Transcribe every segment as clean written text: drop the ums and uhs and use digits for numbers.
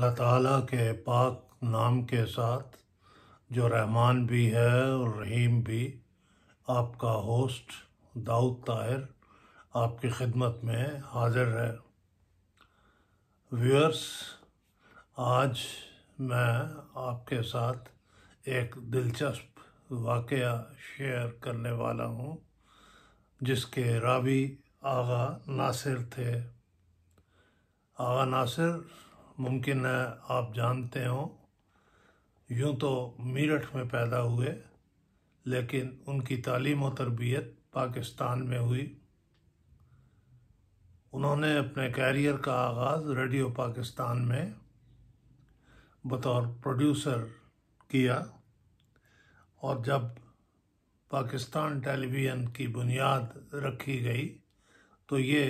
अल्लाह ताला के पाक नाम के साथ जो रहमान भी है और रहीम भी, आपका होस्ट दाऊद ताहिर आपकी खिदमत में हाजिर है। व्यूअर्स, आज मैं आपके साथ एक दिलचस्प वाक़या शेयर करने वाला हूँ जिसके रावी आगा नासिर थे। आगा नासिर मुमकिन है आप जानते हो, यूँ तो मेरठ में पैदा हुए लेकिन उनकी तालीम और तरबियत पाकिस्तान में हुई। उन्होंने अपने कैरियर का आगाज़ रेडियो पाकिस्तान में बतौर प्रोड्यूसर किया और जब पाकिस्तान टेलीविज़न की बुनियाद रखी गई तो ये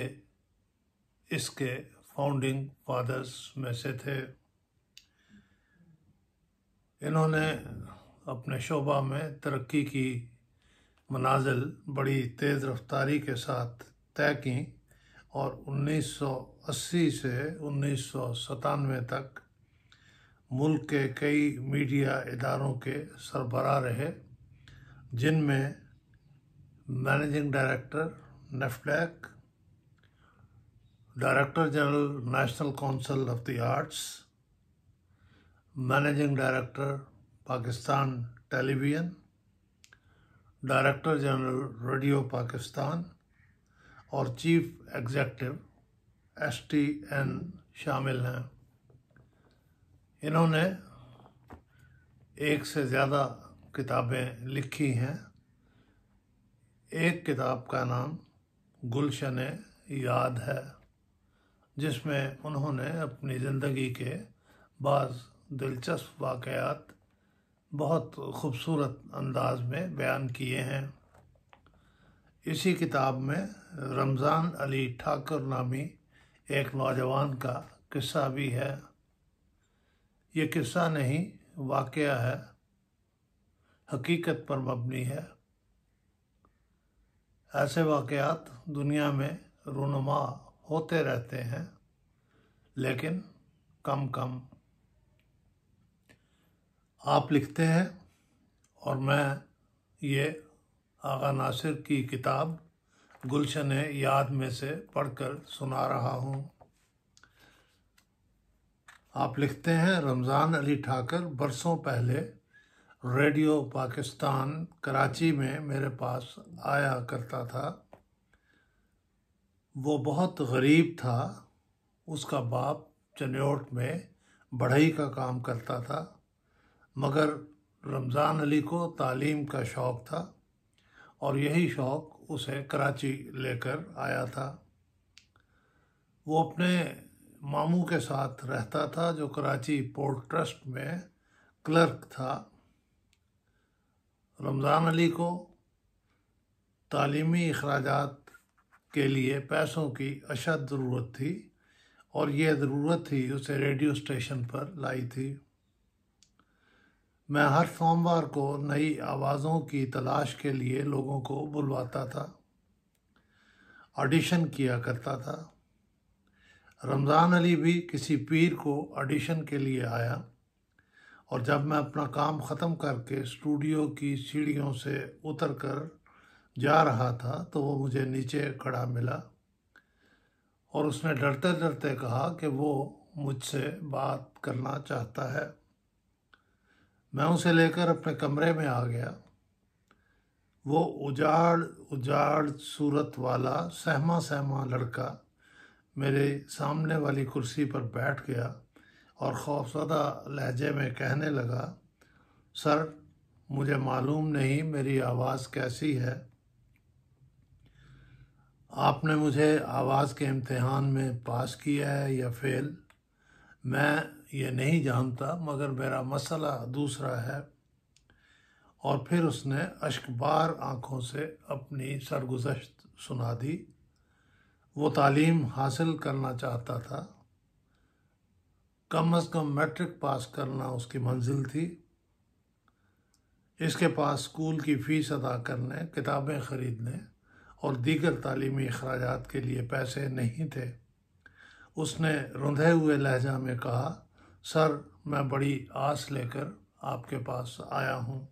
इसके फाउंडिंग फादर्स में से थे। इन्होंने अपने शोबा में तरक्की की मनाजिल बड़ी तेज़ रफ्तारी के साथ तय की और 1980 से 1997 तक मुल्क के कई मीडिया इदारों के सरबराह रहे, जिनमें managing director NAFDEC, director general national council of the arts, managing director Pakistan television, director general radio Pakistan और चीफ एग्जीक्यूटिव STN शामिल हैं। इन्होंने एक से ज़्यादा किताबें लिखी हैं। एक किताब का नाम गुलशन याद है, जिसमें उन्होंने अपनी ज़िंदगी के बाज़ दिलचस्प वाक़यात बहुत खूबसूरत अंदाज में बयान किए हैं। इसी किताब में रमज़ान अली ठाकुर नामी एक नौजवान का किस्सा भी है। ये किस्सा नहीं, वाक़या है, हकीकत पर मबनी है। ऐसे वाक़यात दुनिया में रूनुमा होते रहते हैं, लेकिन कम कम। आप लिखते हैं और मैं ये आगा नासिर की किताब गुलशन याद में से पढ़कर सुना रहा हूँ। आप लिखते हैं, रमज़ान अली ठाकुर बरसों पहले रेडियो पाकिस्तान कराची में मेरे पास आया करता था। वो बहुत गरीब था। उसका बाप चन्योट में बढ़ई का काम करता था, मगर रमज़ान अली को तालीम का शौक़ था और यही शौक़ उसे कराची लेकर आया था। वो अपने मामू के साथ रहता था जो कराची पोर्ट ट्रस्ट में क्लर्क था। रमज़ान अली को तालीमी अखराजात के लिए पैसों की अशद ज़रूरत थी और ये ज़रूरत ही उसे रेडियो स्टेशन पर लाई थी। मैं हर सोमवार को नई आवाज़ों की तलाश के लिए लोगों को बुलवाता था, ऑडिशन किया करता था। रमज़ान अली भी किसी पीर को ऑडिशन के लिए आया और जब मैं अपना काम ख़त्म करके स्टूडियो की सीढ़ियों से उतर कर जा रहा था तो वो मुझे नीचे खड़ा मिला और उसने डरते डरते कहा कि वो मुझसे बात करना चाहता है। मैं उसे लेकर अपने कमरे में आ गया। वो उजाड़ सूरत वाला सहमा सहमा लड़का मेरे सामने वाली कुर्सी पर बैठ गया और खौफज़दा लहजे में कहने लगा, सर, मुझे मालूम नहीं मेरी आवाज़ कैसी है। आपने मुझे आवाज़ के इम्तिहान में पास किया है या फेल, मैं ये नहीं जानता, मगर मेरा मसला दूसरा है। और फिर उसने अश्कबार आँखों से अपनी सरगुज़श्त सुना दी। वो तालीम हासिल करना चाहता था, कम अज़ कम मैट्रिक पास करना उसकी मंजिल थी। इसके पास स्कूल की फ़ीस अदा करने, किताबें ख़रीदने और दीगर तालीमी अखराजात के लिए पैसे नहीं थे। उसने रुंधे हुए लहजा में कहा, सर, मैं बड़ी आस लेकर आपके पास आया हूँ।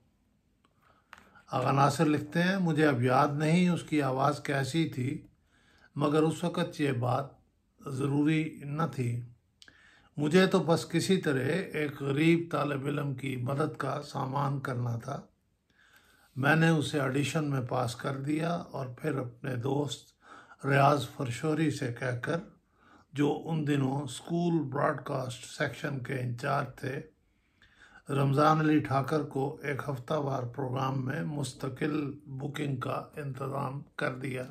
आगा नासिर लिखते हैं, मुझे अब याद नहीं उसकी आवाज़ कैसी थी, मगर उस वक़्त ये बात ज़रूरी न थी। मुझे तो बस किसी तरह एक गरीब तालिब इल्म की मदद का सामान करना था। मैंने उसे ऑडिशन में पास कर दिया और फिर अपने दोस्त रियाज फरशोरी से कहकर, जो उन दिनों स्कूल ब्रॉडकास्ट सेक्शन के इंचार्ज थे, रमज़ान अली ठाकर को एक हफ्तावार प्रोग्राम में मुस्तकिल बुकिंग का इंतज़ाम कर दिया।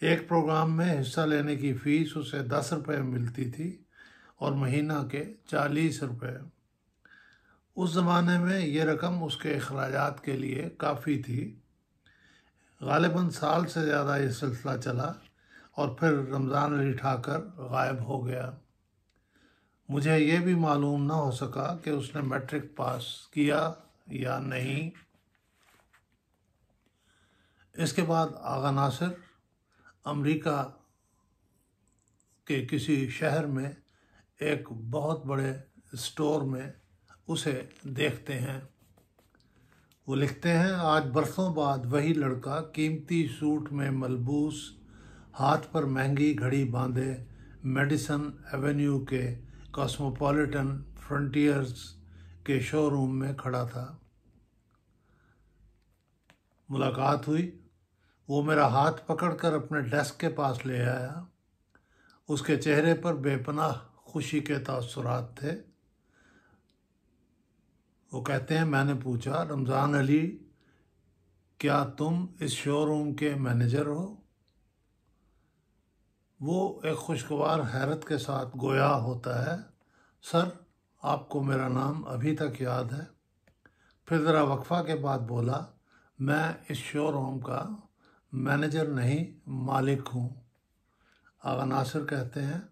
एक प्रोग्राम में हिस्सा लेने की फ़ीस उसे 10 रुपये मिलती थी और महीना के 40 रुपये। उस ज़माने में ये रकम उसके अखराजात के लिए काफ़ी थी। गालिबन साल से ज़्यादा ये सिलसिला चला और फिर रमज़ान अली ठाकर गायब हो गया। मुझे ये भी मालूम न हो सका कि उसने मैट्रिक पास किया या नहीं। इसके बाद आगा नासिर अमेरिका के किसी शहर में एक बहुत बड़े स्टोर में उसे देखते हैं। वो लिखते हैं, आज बरसों बाद वही लड़का कीमती सूट में मलबूस, हाथ पर महंगी घड़ी बांधे, मेडिसन एवेन्यू के कॉस्मोपॉलिटन फ्रंटियर्स के शोरूम में खड़ा था। मुलाकात हुई। वो मेरा हाथ पकड़कर अपने डेस्क के पास ले आया। उसके चेहरे पर बेपनाह खुशी के तासुरात थे। वो कहते हैं, मैंने पूछा, रमज़ान अली, क्या तुम इस शोरूम के मैनेजर हो? वो एक खुशगवार हैरत के साथ गोया होता है, सर, आपको मेरा नाम अभी तक याद है? फिर ज़रा वक्फा के बाद बोला, मैं इस शोरूम का मैनेजर नहीं, मालिक हूँ। आगा नासिर कहते हैं,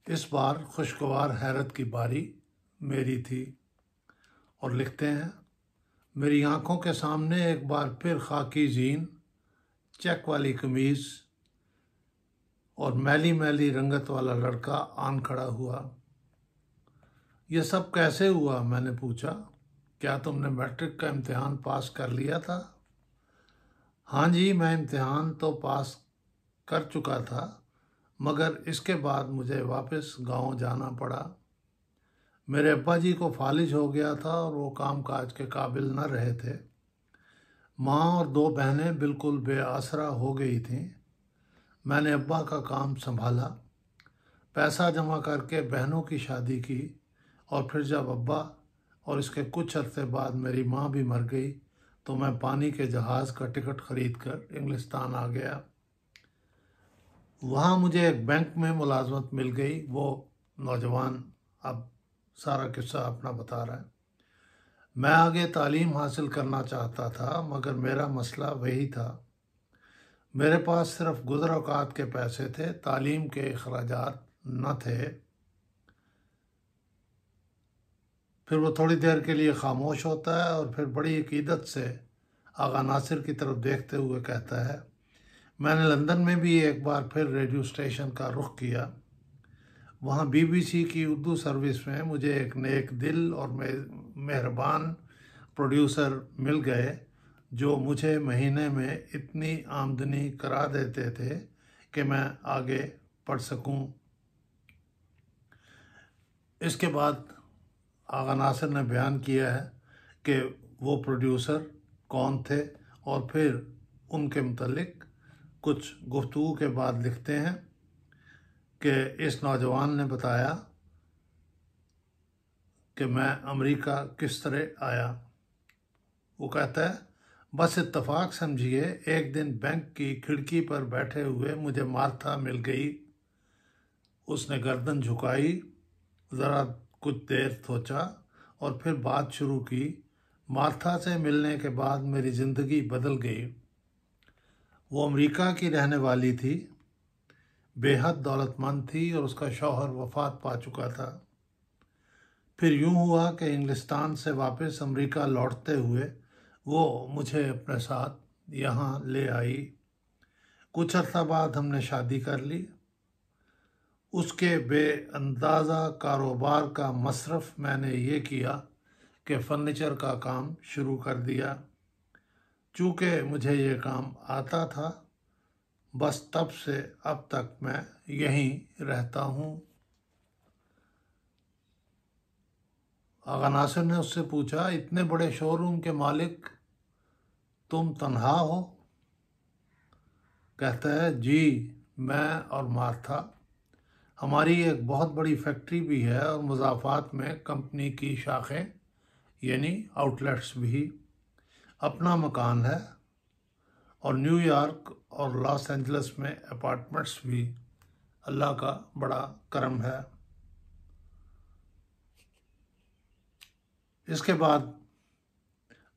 इस बार खुशगवार हैरत की बारी मेरी थी। और लिखते हैं, मेरी आंखों के सामने एक बार फिर खाकी जीन, चेक वाली कमीज़ और मैली मैली रंगत वाला लड़का आन खड़ा हुआ। यह सब कैसे हुआ? मैंने पूछा। क्या तुमने मैट्रिक का इम्तिहान पास कर लिया था? हाँ जी, मैं इम्तिहान तो पास कर चुका था, मगर इसके बाद मुझे वापस गांव जाना पड़ा। मेरे अब्बा जी को फालिज हो गया था और वो काम काज के काबिल न रहे थे। माँ और 2 बहनें बिल्कुल बेआसरा हो गई थीं। मैंने अब्बा का काम संभाला, पैसा जमा करके बहनों की शादी की, और फिर जब अब्बा और इसके कुछ अरसे बाद मेरी माँ भी मर गई तो मैं पानी के जहाज़ का टिकट ख़रीद कर इंग्लिस्तान आ गया। वहाँ मुझे एक बैंक में मुलाजमत मिल गई। वो नौजवान अब सारा किस्सा अपना बता रहा है। मैं आगे तालीम हासिल करना चाहता था, मगर मेरा मसला वही था। मेरे पास सिर्फ गुज़र औक़ात के पैसे थे, तालीम के अखराजात न थे। फिर वो थोड़ी देर के लिए खामोश होता है और फिर बड़ी अकीदत से आगा नासिर की तरफ देखते हुए कहता है, मैंने लंदन में भी एक बार फिर रेडियो स्टेशन का रुख किया। वहाँ BBC की उर्दू सर्विस में मुझे एक नेक दिल और मेहरबान प्रोड्यूसर मिल गए, जो मुझे महीने में इतनी आमदनी करा देते थे कि मैं आगे पढ़ सकूं। इसके बाद आगा नासिर ने बयान किया है कि वो प्रोड्यूसर कौन थे और फिर उनके मुतल्लिक कुछ गुफ्तगू के बाद लिखते हैं कि इस नौजवान ने बताया कि मैं अमेरिका किस तरह आया। वो कहता है, बस इत्तफाक समझिए, एक दिन बैंक की खिड़की पर बैठे हुए मुझे मार्था मिल गई। उसने गर्दन झुकाई, ज़रा कुछ देर सोचा और फिर बात शुरू की। मार्था से मिलने के बाद मेरी ज़िंदगी बदल गई। वो अमेरिका की रहने वाली थी, बेहद दौलतमंद थी और उसका शौहर वफ़ात पा चुका था। फिर यूँ हुआ कि इंग्लिस्तान से वापस अमेरिका लौटते हुए वो मुझे अपने साथ यहाँ ले आई। कुछ अर्सा बाद हमने शादी कर ली। उसके बेअंदाज़ा कारोबार का मसरफ मैंने ये किया कि फ़र्नीचर का काम शुरू कर दिया। चूँकि मुझे ये काम आता था, बस तब से अब तक मैं यहीं रहता हूँ। आगा नासिर ने उससे पूछा, इतने बड़े शोरूम के मालिक तुम तन्हा हो? कहता है, जी, मैं और मार्था। हमारी एक बहुत बड़ी फैक्ट्री भी है और मुज़ाफ़ात में कंपनी की शाखें यानी आउटलेट्स भी। अपना मकान है और न्यूयॉर्क और लॉस एंजल्स में अपार्टमेंट्स भी। अल्लाह का बड़ा करम है। इसके बाद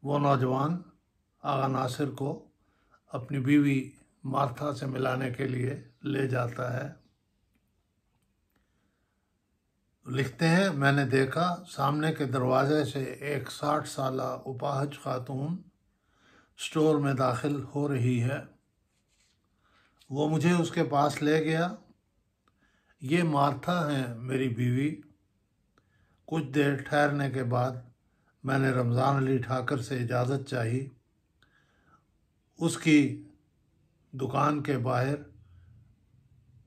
वो नौजवान आगा नासिर को अपनी बीवी मार्था से मिलाने के लिए ले जाता है। लिखते हैं, मैंने देखा सामने के दरवाजे से एक 60 साला उपाहज खातून स्टोर में दाखिल हो रही है। वो मुझे उसके पास ले गया। ये मार्था हैं मेरी बीवी। कुछ देर ठहरने के बाद मैंने रमज़ान अली ठाकर से इजाज़त चाही। उसकी दुकान के बाहर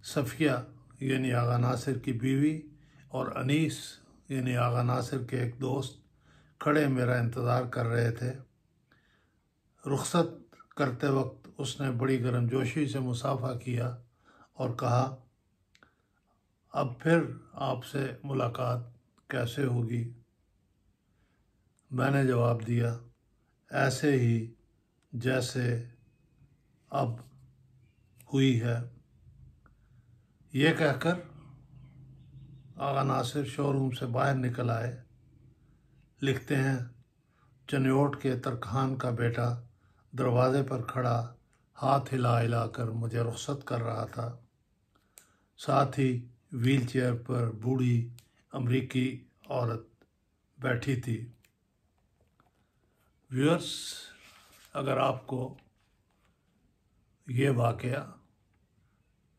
सफ़िया यानी आगा नासिर की बीवी और अनीस यानी आगा नासिर के एक दोस्त खड़े मेरा इंतज़ार कर रहे थे। रुखसत करते वक्त उसने बड़ी गर्मजोशी से मुसाफा किया और कहा, अब फिर आपसे मुलाकात कैसे होगी? मैंने जवाब दिया, ऐसे ही जैसे अब हुई है। ये कहकर आगा नासिर शोरूम से बाहर निकल आए। लिखते हैं, चनियोट के तरखान का बेटा दरवाजे पर खड़ा हाथ हिला हिलाकर मुझे रुखसत कर रहा था। साथ ही व्हील चेयर पर बूढ़ी अमरीकी औरत बैठी थी। व्यूअर्स, अगर आपको ये वाक़या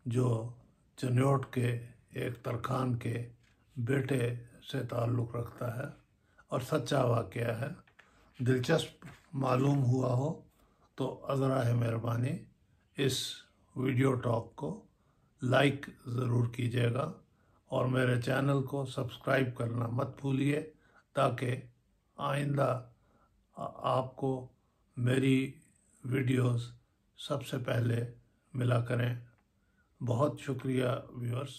जो चनियोट के एक तरखान के बेटे से ताल्लुक़ रखता है और सच्चा वाक़या है, दिलचस्प मालूम हुआ हो तो अज़रा मेहरबानी इस वीडियो टॉक को लाइक ज़रूर कीजिएगा और मेरे चैनल को सब्सक्राइब करना मत भूलिए ताकि आइंदा आपको मेरी वीडियोस सबसे पहले मिला करें। बहुत शुक्रिया व्यूअर्स।